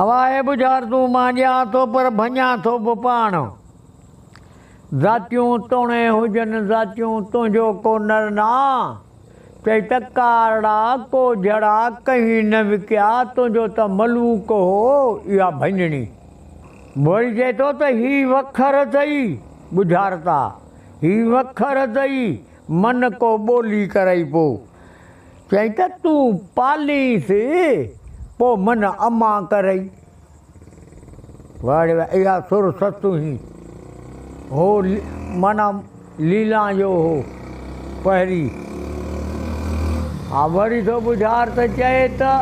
अवाए बुझार तूं मांझा थो पर भञा थो बि पाण। जातियूं तोणे हुजनि जातियूं तुंहिंजो को नर ना। चई त कारड़ा को जड़ा कहीं न विकिया तुंहिंजो त मलूक हो इहा भञणी। वरी चए थो त ही वखर अथई बुझारता, ही वखर अथई मन को ॿोली करई पोइ। चई त तूं पालीसि पोइ मन अमा करई। वाड़े इहा सुर सतु ही हो माना लीला जो हो पहिरीं। हा वरी थो बुझार त चए त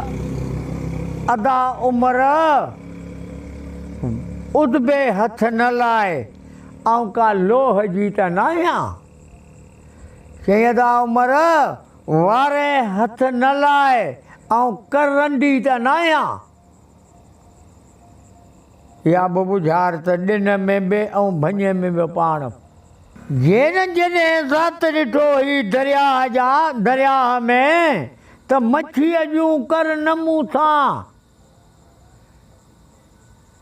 अदा उमिरि उदबे हथ न लाए ऐं का लोह जी त न आहियां। चई अदा उमिरि वारे हथ न लाए ऐं करंडी त न आहियां। या बि बुझार त ॾिन में बि ऐं भञे में बि पाण। जॾहिं जॾहिं ज़ात ॾिठो ही दरिया जा दरिया में त मच्छीअ जूं कर न मूं सां।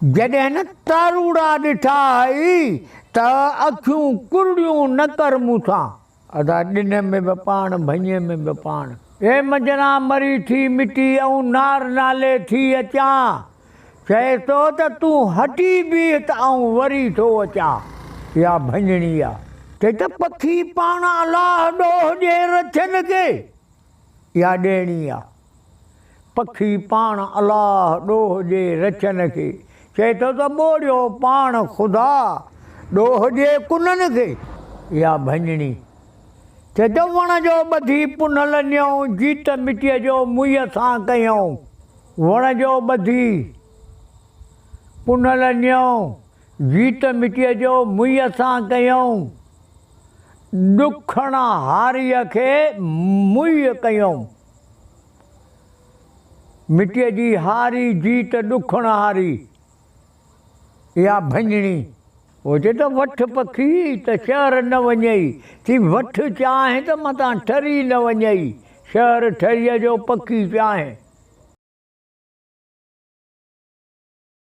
जॾहिं न तारूड़ा ॾिठा हई त अखियूं कुरड़ियूं न कर मूं सां। अदा ॾिन में बि पाण भञे में बि पाण। ए मजना मरी थी मिटी ऐं नार नाले थी अचां। चए थो त तूं हटी बीह त आऊं वरी थो अचां। इहा भञणी आहे। चई त पखी पाण अलाह ॾोह ॾे रछन खे। इहा ॾियणी आहे। पखी पाण अलाह ॾोह ॾे रछन खे। चए थो त ॿोड़ियो पाण ख़ुदा ॾोह ॾे कुननि खे। इहा भञणी। चए थो वण जो ॿधी पुनल न्यऊं जीत मिटीअ जो मुंहं सां कयूं। वण जो ॿधी पुनल न्यऊं जीत मिटीअ जो मुंहं सां कयूं। ॾुखण हारीअ खे मुंहुं कयूं। मिटीअ जी हारी जीत ॾुखण हारी। इहा भञणी। हो चए त वठ पखी त शहर न वञई थी वठ चांहि त मतां ठरी न वञई। शहर ठरीअ जो पखी चांहि।